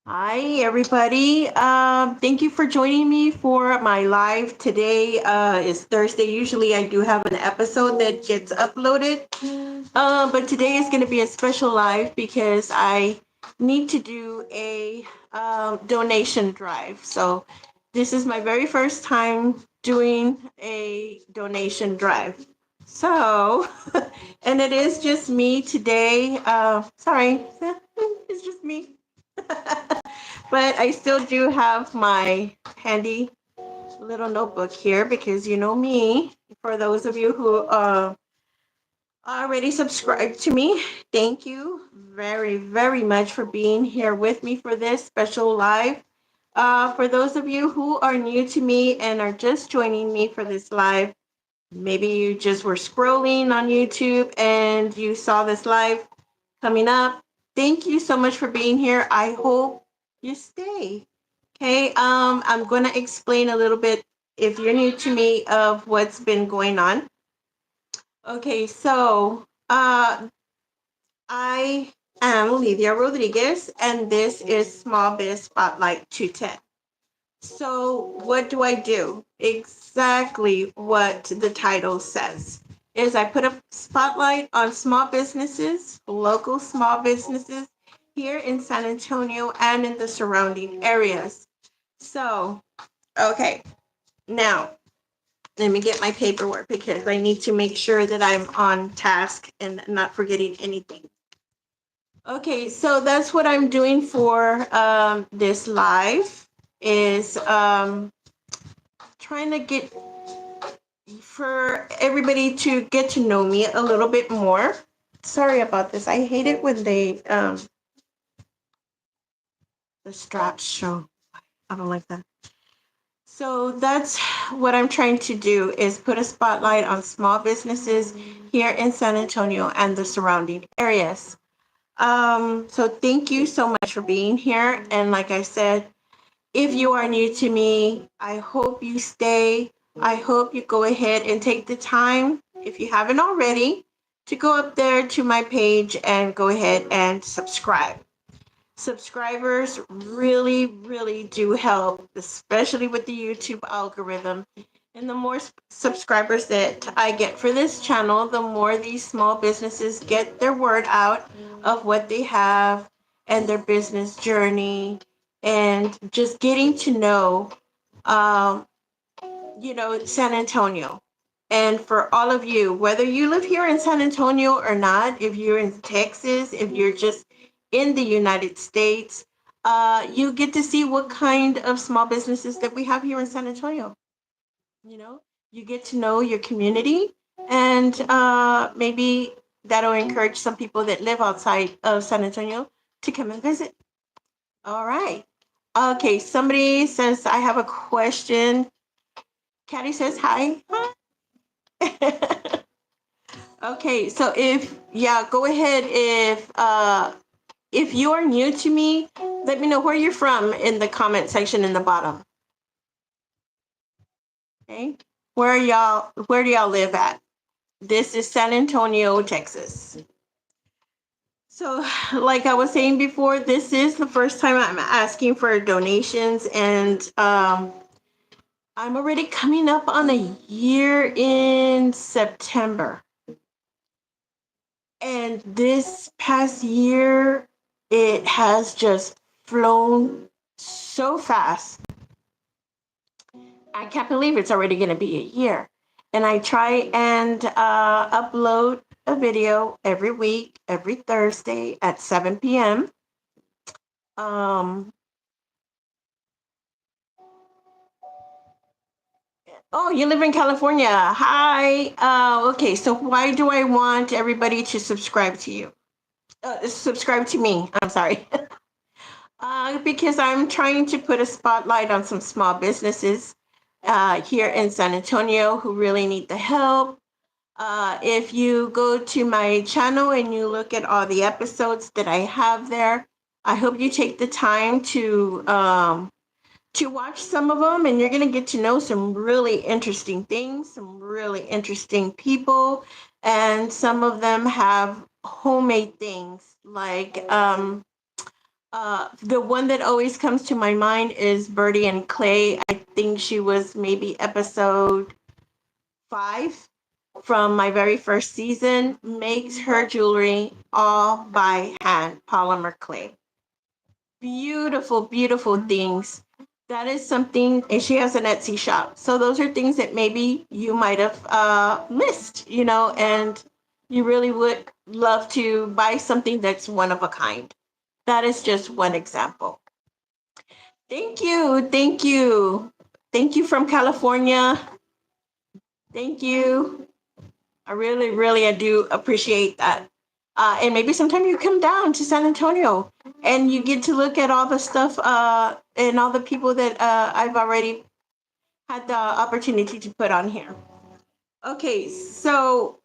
Hi, everybody. Thank you for joining me for my live. Today is Thursday. Usually, I do have an episode that gets uploaded, but today is going to be a special live because I need to do a donation drive. So, this is my very first time doing a donation drive. So, and it is just me today. Sorry, it's just me. But I still do have my handy little notebook here because you know me. For those of you who already subscribed to me, thank you very, very much for being here with me for this special live. For those of you who are new to me and are just joining me for this live, maybe you just were scrolling on YouTube and you saw this live coming up. Thank you so much for being here. I hope you stay. Okay, I'm going to explain a little bit, if you're new to me, of what's been going on. Okay, so I am Lydia Rodriguez, and this is Small Biz Spotlight 210. So, what do I do? Exactly what the title says is I put a spotlight on small businesses, local small businesses here in San Antonio and in the surrounding areas. So, okay, now let me get my paperwork because I need to make sure that I'm on task and not forgetting anything. Okay, so that's what I'm doing for this live is trying to get for everybody to get to know me a little bit more. Sorry about this. I hate it when the straps show. I don't like that. So that's what I'm trying to do is put a spotlight on small businesses here in San Antonio and the surrounding areas. So thank you so much for being here. And like I said, if you are new to me, I hope you stay. I hope you go ahead and take the time, if you haven't already, to go up there to my page and go ahead and subscribe. Subscribers really, really do help, especially with the YouTube algorithm. And the more subscribers that I get for this channel, the more these small businesses get their word out of what they have and their business journey and just getting to know, um, San Antonio. And for all of you, whether you live here in San Antonio or not, if you're in Texas, if you're just in the United States, you get to see what kind of small businesses that we have here in San Antonio. You know, you get to know your community, and maybe that'll encourage some people that live outside of San Antonio to come and visit. All right. Okay, somebody says, I have a question. Caddy says, hi. Okay, so go ahead. If you are new to me, let me know where you're from in the comment section in the bottom. Okay, where do y'all live at? This is San Antonio, Texas. So, like I was saying before, this is the first time I'm asking for donations, and I'm already coming up on a year in September. And this past year, it has just flown so fast. I can't believe it's already going to be a year. And I try and upload a video every week, every Thursday at 7 p.m. Um, oh, you live in California. Hi. Okay, so why do I want everybody to subscribe to you? Subscribe to me. I'm sorry. Because I'm trying to put a spotlight on some small businesses here in San Antonio who really need the help. If you go to my channel and you look at all the episodes that I have there, I hope you take the time to watch some of them, and you're gonna get to know some really interesting things, some really interesting people, and some of them have homemade things like The one that always comes to my mind is Birdie and Clay. I think she was maybe episode 5 from my very first season. Makes her jewelry all by hand, polymer clay. Beautiful, beautiful things. That is something, and she has an Etsy shop. So those are things that maybe you might have missed, and you really would love to buy something that's one of a kind. That is just one example. Thank you. Thank you. Thank you from California. Thank you. I really, really, I do appreciate that. And maybe sometime you come down to San Antonio and you get to look at all the stuff and all the people that I've already had the opportunity to put on here. Okay, so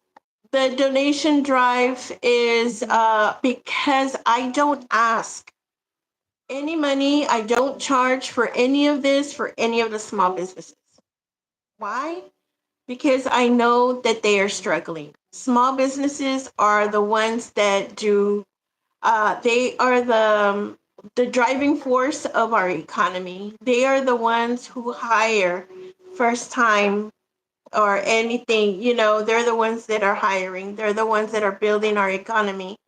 the donation drive is because I don't ask any money. I don't charge for any of this for any of the small businesses. Why? Because I know that they are struggling. Small businesses are the ones that do, they are the driving force of our economy. They are the ones who hire first time or anything, they're the ones that are hiring. They're the ones that are building our economy.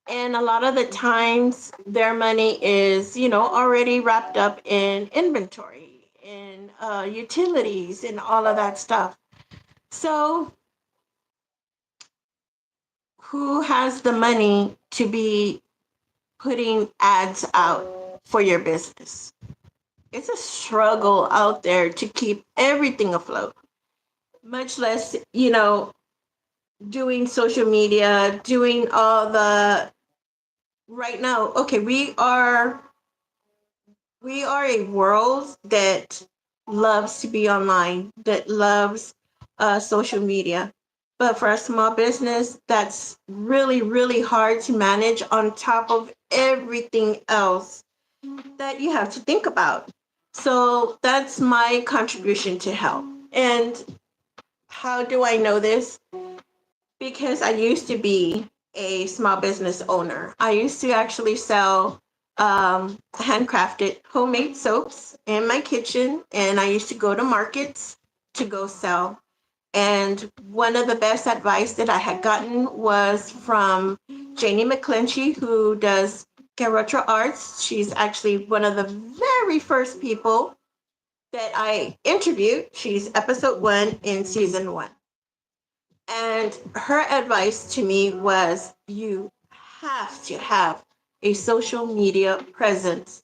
And a lot of the times their money is, already wrapped up in inventory and utilities and all of that stuff. So who has the money to be putting ads out for your business? It's a struggle out there to keep everything afloat, much less, doing social media, doing all the right now. Okay, we are a world that loves to be online, that loves social media. But for a small business, that's really, really hard to manage on top of everything else that you have to think about. So that's my contribution to help. And how do I know this? Because I used to be a small business owner. I used to actually sell handcrafted homemade soaps in my kitchen, and I used to go to markets to go sell. And one of the best advice that I had gotten was from Janie McClinchy, who does Carotra Arts. She's actually one of the very first people that I interviewed. She's episode 1 in season 1. And her advice to me was you have to have a social media presence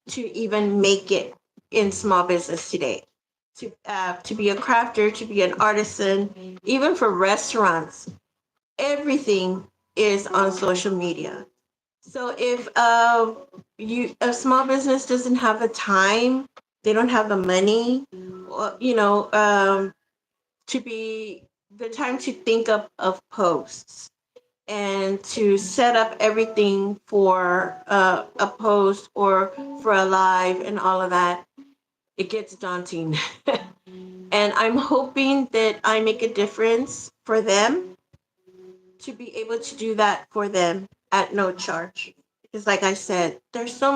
to even make it in small business today. To be a crafter, to be an artisan, even for restaurants, everything is on social media. So if a small business doesn't have the time, they don't have the money, to be the time to think of posts and to set up everything for a post or for a live and all of that, it gets daunting. And I'm hoping that I make a difference for them to be able to do that for them at no charge. Because like I said, there's so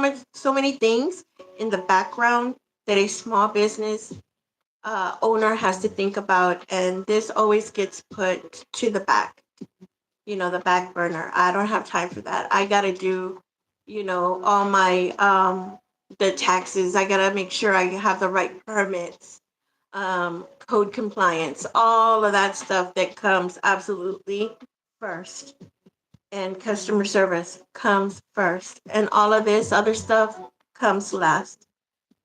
many things in the background that a small business owner has to think about, and this always gets put to the back, the back burner. I don't have time for that. I gotta do, all my the taxes. I gotta make sure I have the right permits, code compliance, all of that stuff that comes absolutely first. And customer service comes first. And all of this other stuff comes last.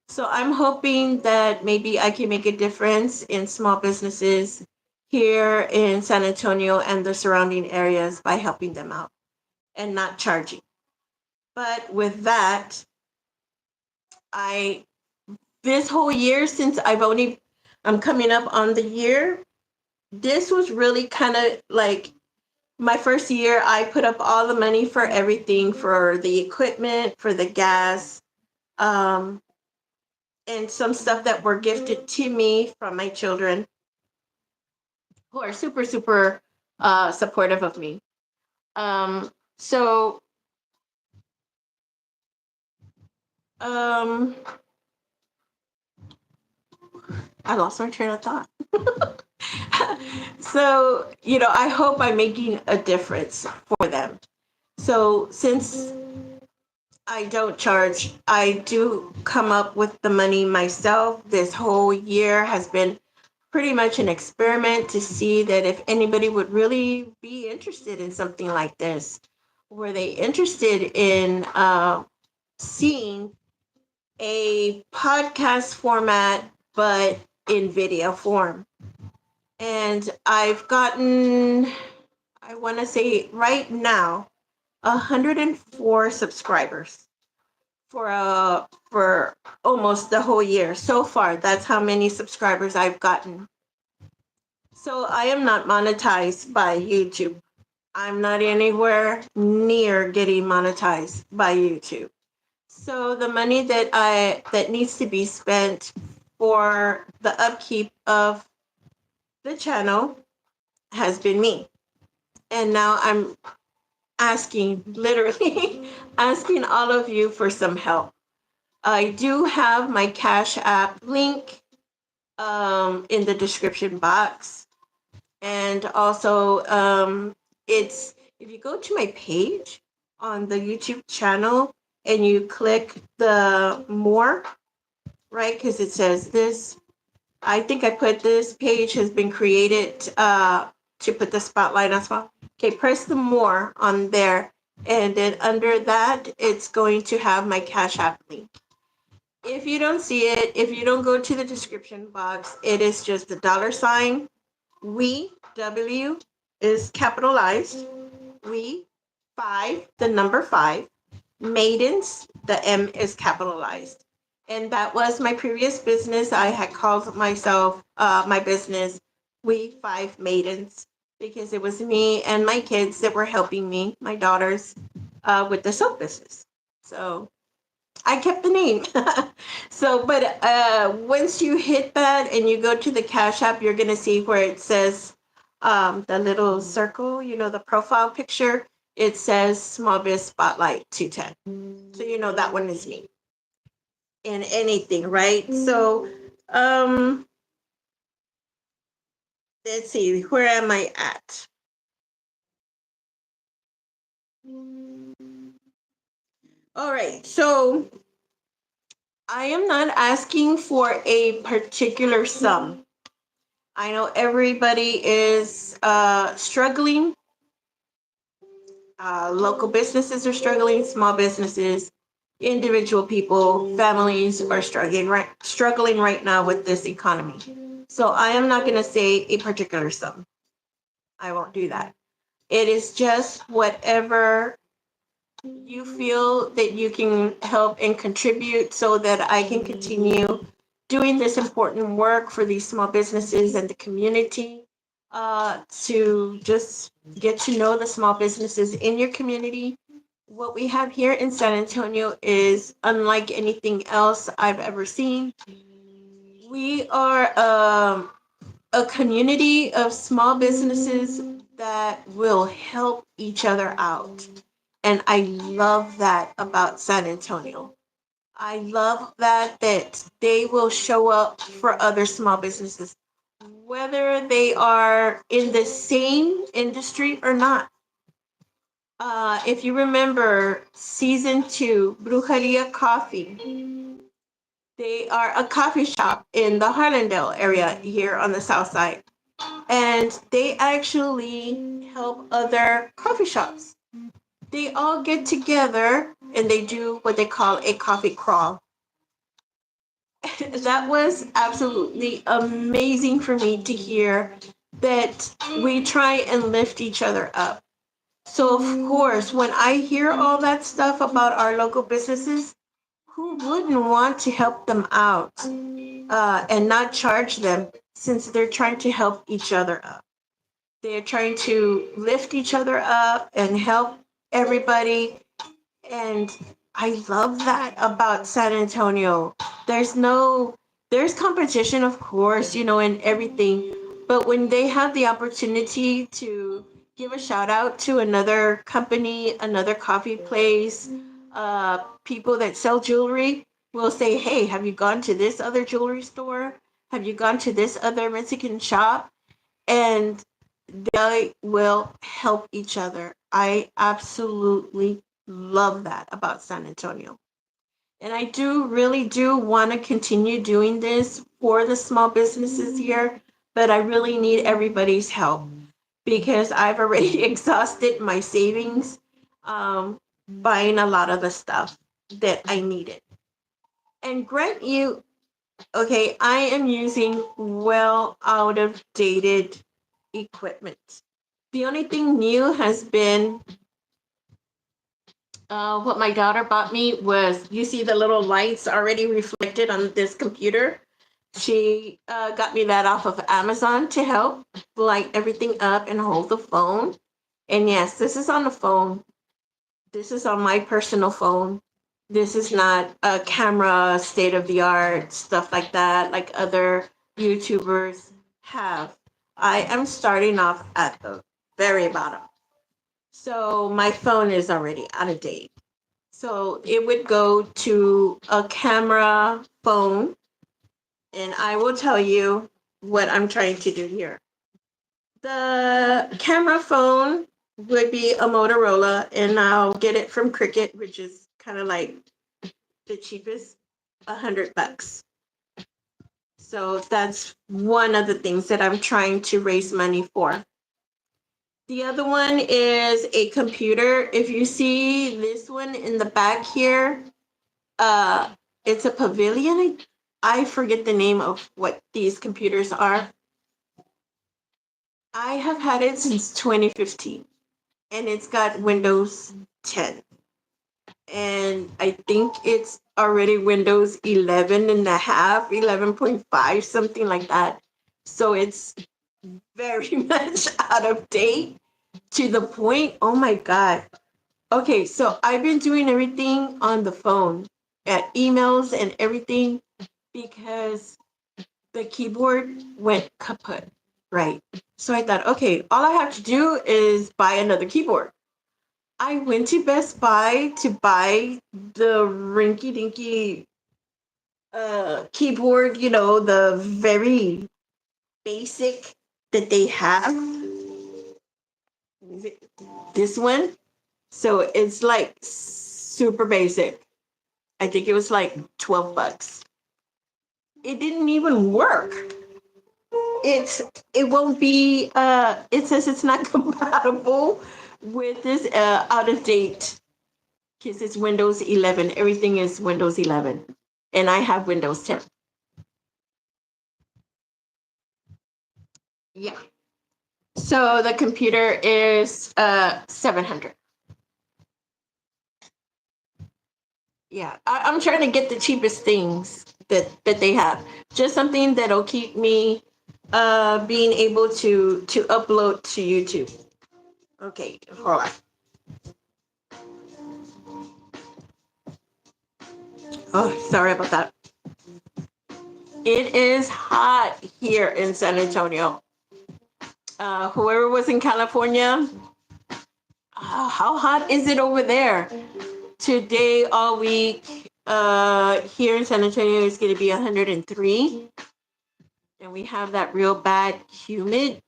So I'm hoping that maybe I can make a difference in small businesses here in San Antonio and the surrounding areas by helping them out and not charging. But with that, I this whole year since I'm coming up on the year, this was really kind of like my first year. I put up all the money for everything, for the equipment, for the gas, um, and some stuff that were gifted to me from my children who are super, super supportive of me. So Um, I lost my train of thought. So, I hope I'm making a difference for them. So, since I don't charge, I do come up with the money myself. This whole year has been pretty much an experiment to see that if anybody would really be interested in something like this. Were they interested in seeing a podcast format, but in video form? And I've gotten, I want to say right now, 104 subscribers for almost the whole year so far. That's how many subscribers I've gotten. So I am not monetized by YouTube. I'm not anywhere near getting monetized by YouTube. So the money that needs to be spent for the upkeep of the channel has been me. And now I'm asking, literally asking all of you for some help. I do have my Cash App link in the description box. And also, it's if you go to my page on the YouTube channel and you click the more, right? Because it says this, I think I put this page has been created to put the spotlight on spot. Okay, press the more on there. And then under that, it's going to have my Cash App link. If you don't see it, if you don't go to the description box, it is just the $. We, W is capitalized. We, five, the number five. Maidens, the M is capitalized. And that was my previous business. I had called myself, my business, We Five Maidens, because it was me and my kids that were helping me, my daughters, with the soap business. So I kept the name. So, but once you hit that and you go to the Cash App, you're going to see where it says the little circle, the profile picture. It says Small Biz Spotlight 210. So, that one is me in anything, right? So, let's see, where am I at? All right. So, I am not asking for a particular sum. I know everybody is struggling. Local businesses are struggling, small businesses, individual people, families are struggling right now with this economy. So I am not going to say a particular sum. I won't do that. It is just whatever you feel that you can help and contribute so that I can continue doing this important work for these small businesses and the community, to just get to know the small businesses in your community. What we have here in San Antonio is unlike anything else I've ever seen. We are a community of small businesses that will help each other out. And I love that about San Antonio. I love that they will show up for other small businesses, whether they are in the same industry or not. If you remember season 2, Brujeria Coffee, they are a coffee shop in the Harlandale area here on the south side. And they actually help other coffee shops. They all get together and they do what they call a coffee crawl. That was absolutely amazing for me to hear that we try and lift each other up. So, of course, when I hear all that stuff about our local businesses, who wouldn't want to help them out and not charge them since they're trying to help each other up? They're trying to lift each other up and help everybody. And I love that about San Antonio. There's no, there's competition, of course, in everything. But when they have the opportunity to give a shout out to another company, another coffee place, people that sell jewelry, will say, hey, have you gone to this other jewelry store? Have you gone to this other Mexican shop? And they will help each other. I absolutely love that about San Antonio. And I do really do want to continue doing this for the small businesses here, but I really need everybody's help because I've already exhausted my savings buying a lot of the stuff that I needed. And grant you, okay, I am using well out of dated equipment. The only thing new has been what my daughter bought me was, you see the little lights already reflected on this computer. She got me that off of Amazon to help light everything up and hold the phone. And yes, this is on the phone. This is on my personal phone. This is not a camera, state of the art, stuff like that, like other YouTubers have. I am starting off at the very bottom. So my phone is already out of date. So it would go to a camera phone, and I will tell you what I'm trying to do here. The camera phone would be a Motorola, and I'll get it from Cricket, which is kind of like the cheapest, $100. So that's one of the things that I'm trying to raise money for. The other one is a computer. If you see this one in the back here, uh, it's a Pavilion. I forget the name of what these computers are. I have had it since 2015, and it's got Windows 10. And I think it's already Windows 11 and a half, 11.5, something like that. So it's very much out of date to the point. Oh my God. Okay, so I've been doing everything on the phone, at emails and everything, because the keyboard went kaput, right? So I thought, okay, all I have to do is buy another keyboard. I went to Best Buy to buy the rinky dinky keyboard, the very basic that they have. This one. So it's like super basic. I think it was like $12. It didn't even work. It's it won't be it says it's not compatible with this out of date because it's Windows 11. Everything is Windows 11, and I have Windows 10. Yeah. So the computer is 700. Yeah, I'm trying to get the cheapest things that they have. Just something that'll keep me being able to upload to YouTube. Okay, hold on. Oh, sorry about that. It is hot here in San Antonio. Whoever was in California, how hot is it over there? Today, all week, here in San Antonio, it's going to be 103. And we have that real bad humid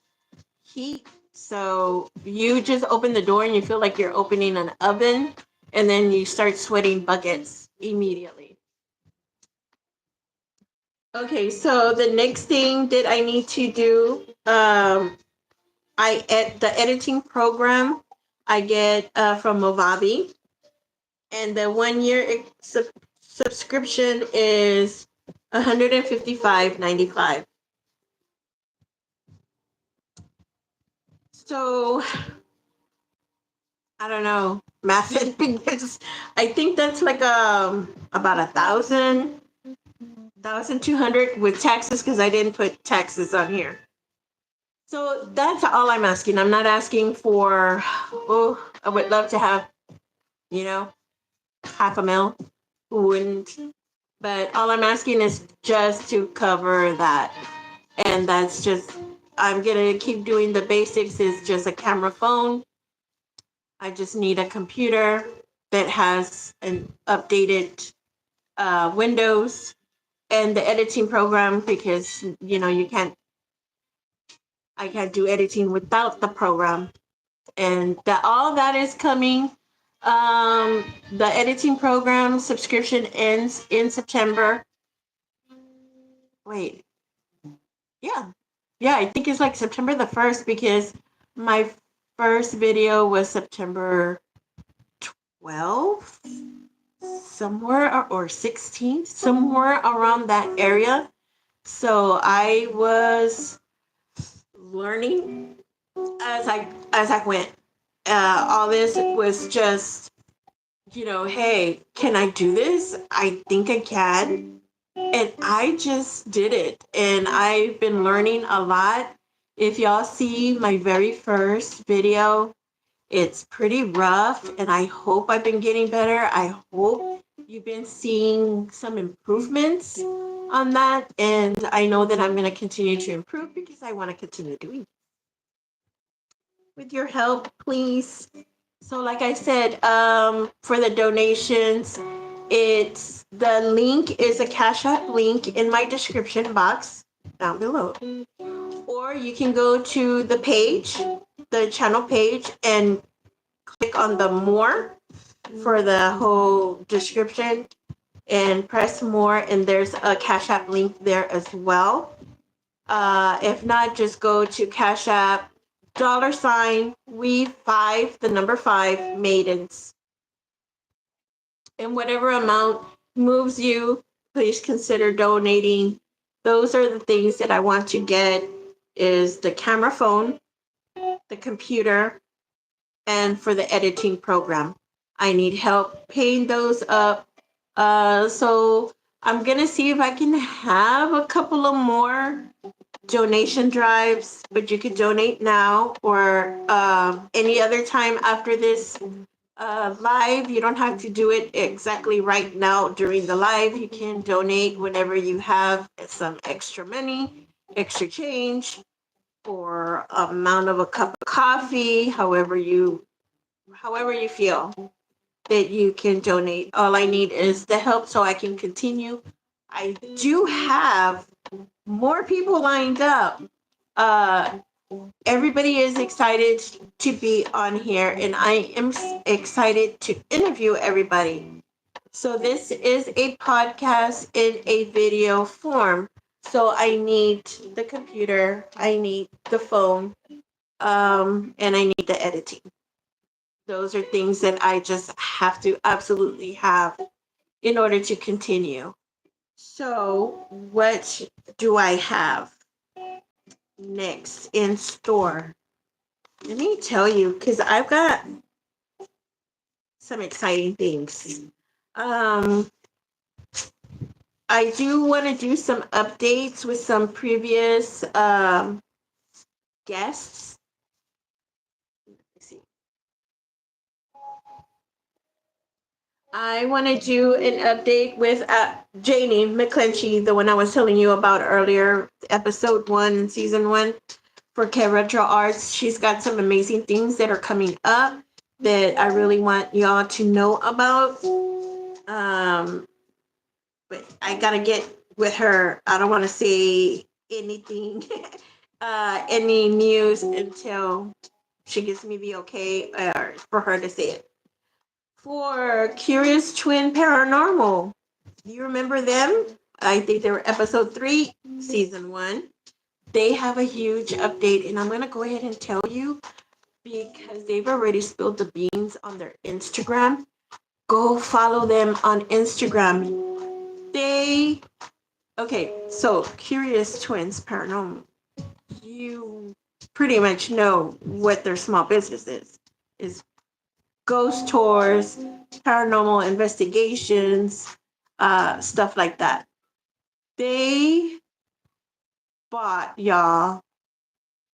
heat. So you just open the door and you feel like you're opening an oven, and then you start sweating buckets immediately. Okay, so the next thing that I need to do, the editing program I get from Movavi, and the 1 year subscription is $155.95. So I don't know math it because I think that's like about 1,200 with taxes because I didn't put taxes on here. So that's all I'm asking. I'm not asking for, oh, I would love to have, you know, half a mil. Who wouldn't? But all I'm asking is just to cover that. And that's just, I'm going to keep doing the basics. Is just a camera phone. I just need a computer that has an updated Windows and the editing program because you can't I can't do editing without the program, and that all that is coming. The editing program subscription ends in September. Wait, yeah, yeah, I think it's like September the 1st because my first video was September 12th, somewhere or 16th, somewhere around that area. So I was learning as I went. All this was just, hey, can I do this? I think I can. And I just did it. And I've been learning a lot. If y'all see my very first video, it's pretty rough. And I hope I've been getting better. I hope you've been seeing some improvements on that. And I know that I'm going to continue to improve because I want to continue doing with your help, please. So, like I said, for the donations, it's the link is a Cash App link in my description box down below, or you can go to the page, the channel page, and click on the more for the whole description, and press more, and there's a Cash App link there as well. If not, just go to Cash App $ we five the number five maidens, and whatever amount moves you, please consider donating. Those are the things that I want to get: is the camera phone, the computer, and for the editing program. I need help paying those up. So I'm gonna see if I can have a couple of more donation drives, but you can donate now or any other time after this live. You don't have to do it exactly right now during the live. You can donate whenever you have some extra money, extra change, or amount of a cup of coffee, however you feel that you can donate. All I need is the help so I can continue. I do have more people lined up. Uh, Everybody is excited to be on here, and I am excited to interview everybody. So, this is a podcast in a video form. So, I need the computer, I need the phone, and I need the editing. Those are things that I just have to absolutely have in order to continue. So, what do I have next in store? Let me tell you, because I've got some exciting things. Um, I do want to do some updates with some previous guests. Let's see. I want to do an update with Janie McClinchy, the one I was telling you about earlier, episode 1, season 1 for K Retro Arts. She's got some amazing things that are coming up that I really want y'all to know about. But I gotta get with her. I don't want to say anything, any news until she gives me the okay for her to say it. For Curious Twin Paranormal, do you remember them? I think they were episode 3, season 1. They have a huge update, and I'm gonna go ahead and tell you because they've already spilled the beans on their Instagram. Go follow them on Instagram. So Curious Twins Paranormal, you pretty much know what their small business is ghost tours, paranormal investigations, stuff like that. They bought y'all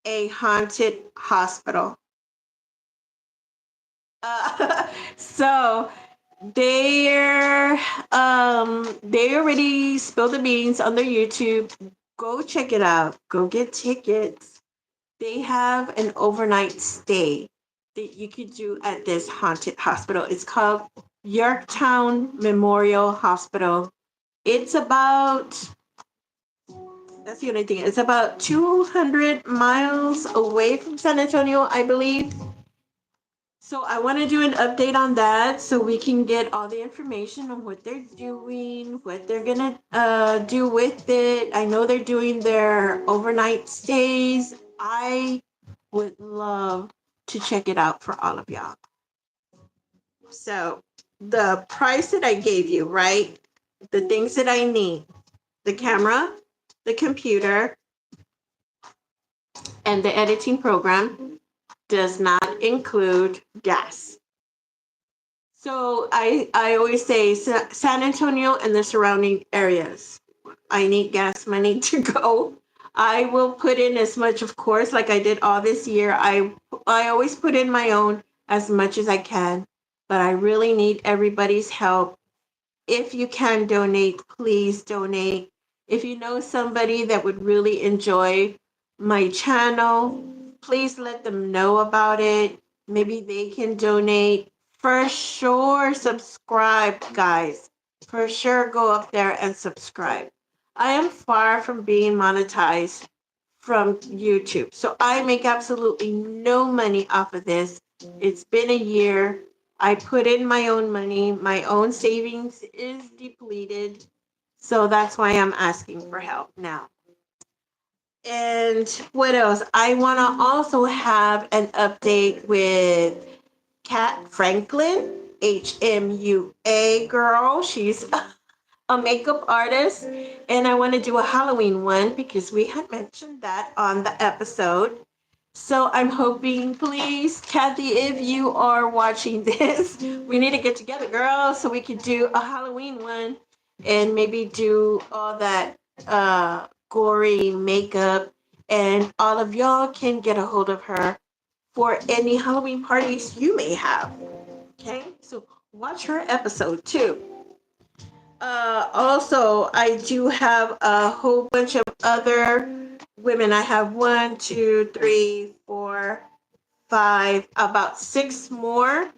a haunted hospital. So they already spilled the beans on their YouTube. Go check it out. Go get tickets. They have an overnight stay that you could do at this haunted hospital. It's called Yorktown Memorial Hospital. It's about, that's the only thing, it's about 200 miles away from San Antonio, I believe. So I want to do an update on that so we can get all the information on what they're doing, what they're gonna do with it. I know they're doing their overnight stays. I would love to check it out for all of y'all. So the price that I gave you, right? The things that I need, the camera, the computer, and the editing program does not include gas. So I always say San Antonio and the surrounding areas. I need gas money to go. I will put in as much, of course, like I did all this year. I always put in my own as much as I can, but I really need everybody's help. If you can donate, please donate. If you know somebody that would really enjoy my channel, please let them know about it. Maybe they can donate. For sure, subscribe, guys. For sure, go up there and subscribe. I am far from being monetized from YouTube. So I make absolutely no money off of this. It's been a year. I put in my own money. My own savings is depleted. So that's why I'm asking for help now. And what else? I want to also have an update with Kat Franklin, HMUA girl. She's a makeup artist. And I want to do a Halloween one because we had mentioned that on the episode. So I'm hoping, please, Kathy, if you are watching this, we need to get together, girl, so we could do a Halloween one and maybe do all that gory makeup. And all of y'all can get a hold of her for any Halloween parties you may have. Okay, so watch her episode too. Also, I do have a whole bunch of other women. I have one, two, three, four, five, about six more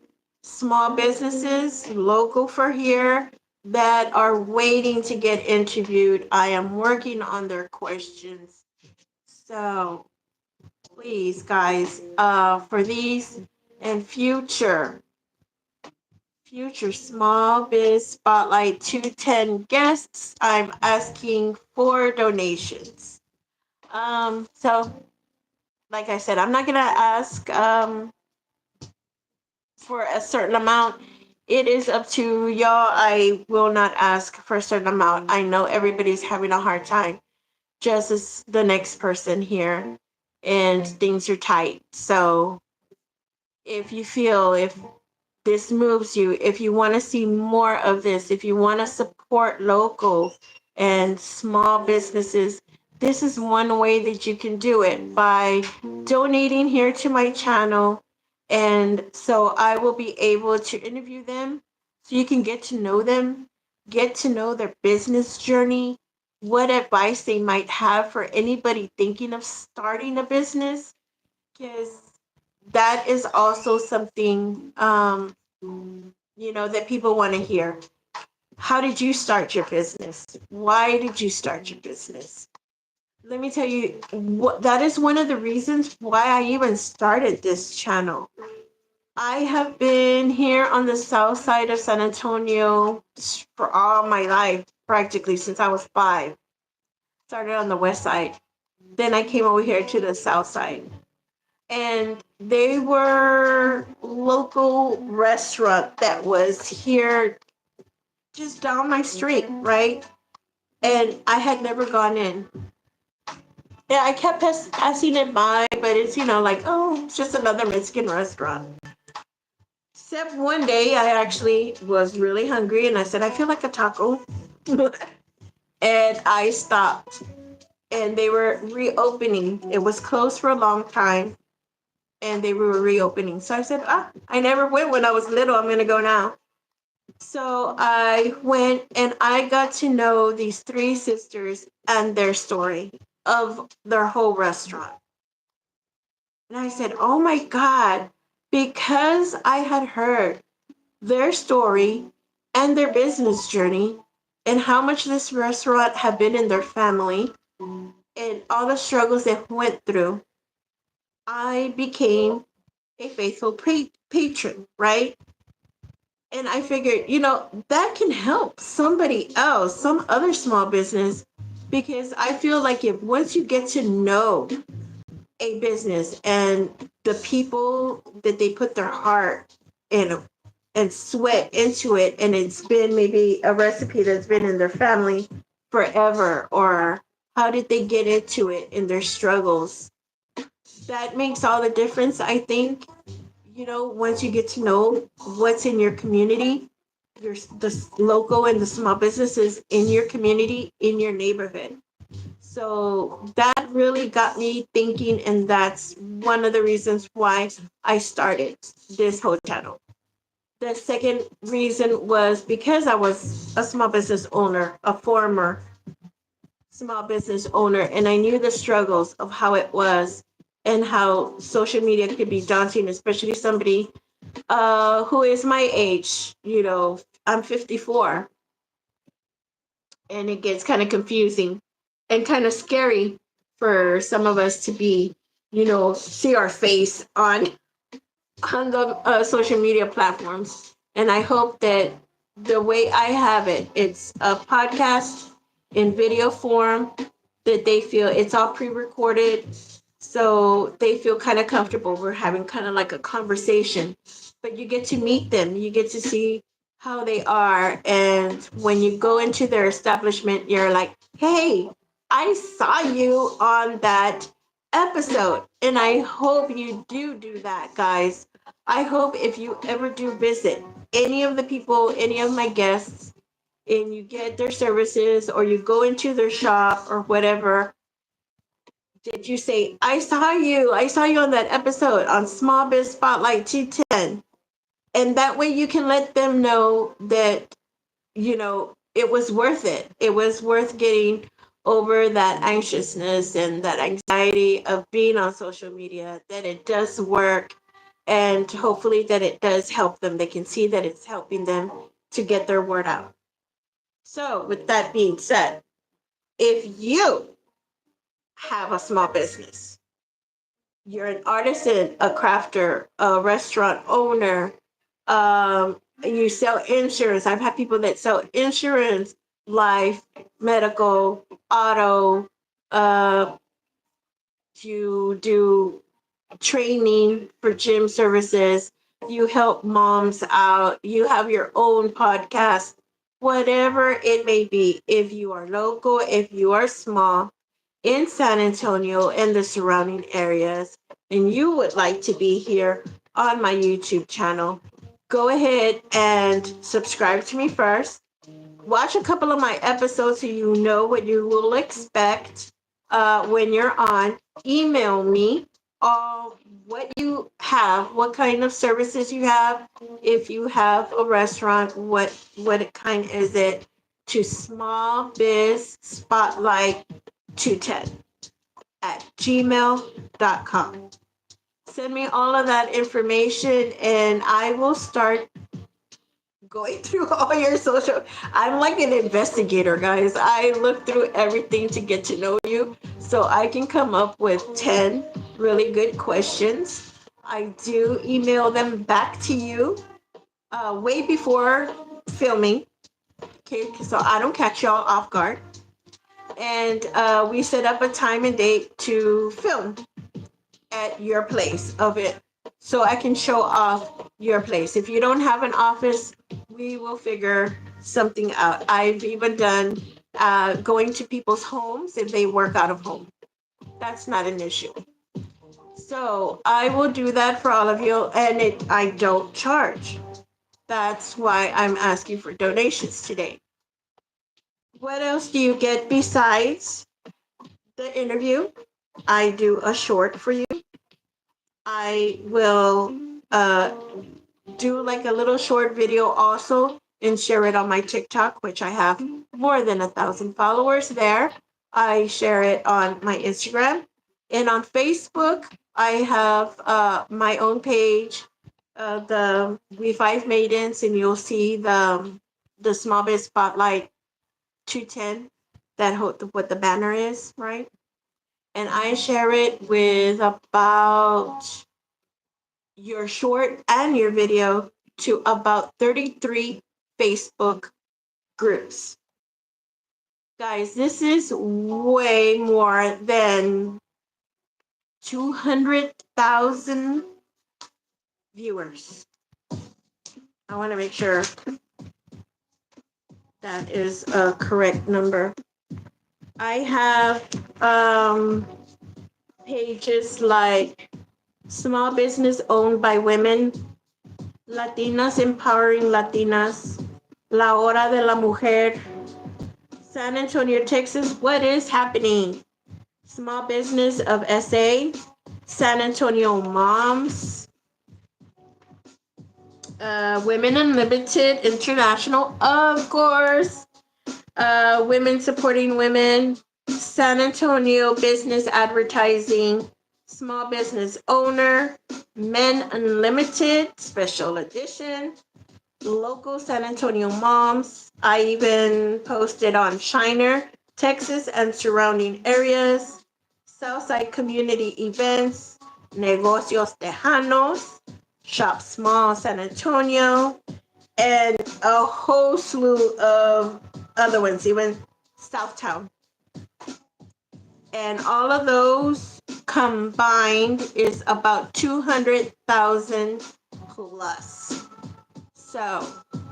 small businesses local for here that are waiting to get interviewed. I am working on their questions. So please, guys, for these and future Small Biz Spotlight 210 guests, I'm asking for donations. So like I said, I'm not gonna ask for a certain amount. It is up to y'all. I will not ask for a certain amount. I know everybody's having a hard time, just as the next person here, and things are tight. So if you feel if this moves you, if you want to see more of this, if you want to support local and small businesses, this is one way that you can do it by donating here to my channel. And so I will be able to interview them so you can get to know them, get to know their business journey, what advice they might have for anybody thinking of starting a business. Because that is also something that people want to hear. How did you start your business? Why did you start your business? Let me tell you, that is one of the reasons why I even started this channel. I have been here on the south side of San Antonio for all my life, practically since I was 5. Started on the west side. Then I came over here to the south side. And they were local restaurant that was here just down my street, right? And I had never gone in. Yeah, I kept passing it by, but it's, like, oh, it's just another Mexican restaurant. Except one day I actually was really hungry and I said, I feel like a taco. And I stopped. And they were reopening. It was closed for a long time. And they were reopening. So I said, I never went when I was little. I'm going to go now. So I went and I got to know these 3 sisters and their story of their whole restaurant. And I said, oh my God, because I had heard their story and their business journey and how much this restaurant had been in their family and all the struggles they went through, I became a faithful patron, right? And I figured, that can help somebody else, some other small business, because I feel like if once you get to know a business and the people that they put their heart and sweat into it, and it's been maybe a recipe that's been in their family forever, or how did they get into it in their struggles, that makes all the difference, I think. Once you get to know what's in your community, the local and the small businesses in your community, in your neighborhood. So that really got me thinking, and that's one of the reasons why I started this whole channel. The second reason was because I was a small business owner, a former small business owner, and I knew the struggles of how it was and how social media could be daunting, especially somebody who is my age. I'm 54, and it gets kind of confusing and kind of scary for some of us to be, see our face on the social media platforms. And I hope that the way I have it, it's a podcast in video form, that they feel it's all pre-recorded, so they feel kind of comfortable. We're having kind of like a conversation, but you get to meet them, you get to see how they are, and when you go into their establishment, you're like, hey, I saw you on that episode. And I hope you do that, guys. I hope if you ever do visit any of the people, any of my guests, and you get their services or you go into their shop or whatever, did you say, I saw you on that episode on Small Biz Spotlight 210. And that way you can let them know that, it was worth it. It was worth getting over that anxiousness and that anxiety of being on social media, that it does work, and hopefully that it does help them. They can see that it's helping them to get their word out. So, with that being said, if you have a small business, you're an artisan, a crafter, a restaurant owner, you sell insurance. I've had people that sell insurance, life, medical, auto, uh, you do training for gym services, you help moms out, you have your own podcast, whatever it may be. If you are local, if you are small in San Antonio and the surrounding areas, and you would like to be here on my YouTube channel, go ahead and subscribe to me first. Watch a couple of my episodes so you know what you will expect when you're on. Email me all what you have, what kind of services you have. If you have a restaurant, what kind is it, to Small Biz Spotlight 210 at gmail.com. Send me all of that information and I will start going through all your social. I'm like an investigator, guys. I look through everything to get to know you so I can come up with 10 really good questions. I do email them back to you way before filming, okay, so I don't catch y'all off guard. And we set up a time and date to film at your place of it so I can show off your place. If you don't have an office, we will figure something out. I've even done going to people's homes if they work out of home. That's not an issue. So I will do that for all of you, and I don't charge. That's why I'm asking for donations today. What else do you get besides the interview? I do a short for you. I will do like a little short video also and share it on my TikTok, which I have more than 1,000 followers there. I share it on my Instagram, and on Facebook, I have my own page the We Five Maidens, and you'll see the Small Biz Spotlight 210, what the banner is, right? And I share it with about your short and your video to about 33 Facebook groups. Guys, this is way more than 200,000 viewers. I want to make sure that is a correct number. I have pages like Small Business Owned by Women, Latinas Empowering Latinas, La Hora de la Mujer, San Antonio, Texas, What is Happening? Small Business of SA, San Antonio Moms, Women Unlimited International, of course, Women Supporting Women, San Antonio Business Advertising, Small Business Owner, Men Unlimited Special Edition, Local San Antonio Moms. I even posted on Shiner, Texas, and surrounding areas, Southside Community Events, Negocios Tejanos, Shop Small San Antonio, and a whole slew of other ones, even Southtown. And all of those combined is about 200,000 plus. So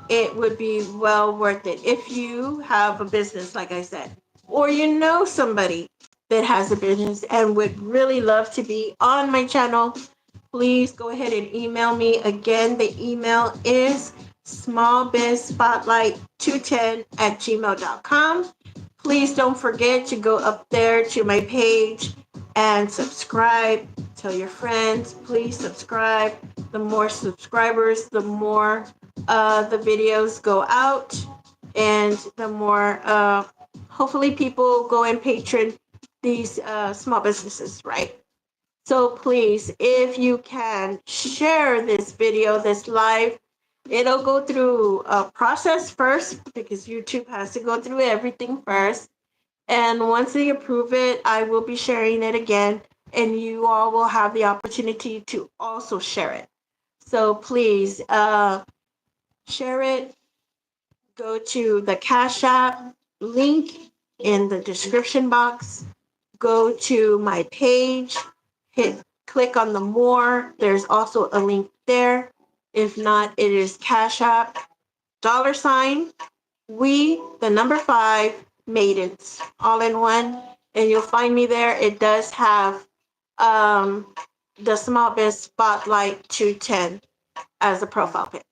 it would be well worth it if you have a business, like I said, or you know somebody that has a business and would really love to be on my channel. Please go ahead and email me. Again, the email is smallbizspotlight210@gmail.com. Please don't forget to go up there to my page and subscribe. Tell your friends, please subscribe. The more subscribers, the more the videos go out, and the more hopefully people go and patron these small businesses, right? So please, if you can, share this video, this live. It'll go through a process first because YouTube has to go through everything first. And once they approve it, I will be sharing it again, and you all will have the opportunity to also share it. So please share it. Go to the Cash App link in the description box. Go to my page, click on the more. There's also a link there. If not, it is Cash App $, the number 5, Maidens, all in one. And you'll find me there. It does have the Small Biz Spotlight 210 as a profile pic.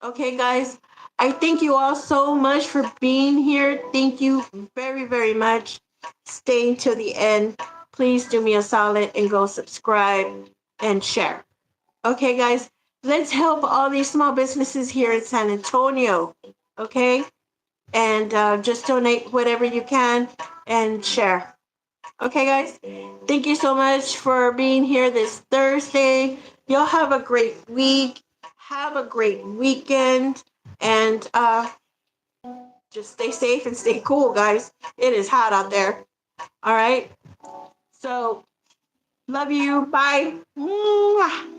Okay, guys, I thank you all so much for being here. Thank you very, very much. Staying to the end. Please do me a solid and go subscribe and share. Okay, guys, let's help all these small businesses here in San Antonio. Okay, and just donate whatever you can and share. Okay, guys, thank you so much for being here this Thursday. Y'all have a great week. Have a great weekend. And just stay safe and stay cool, guys. It is hot out there. All right. So, love you. Bye. Mwah.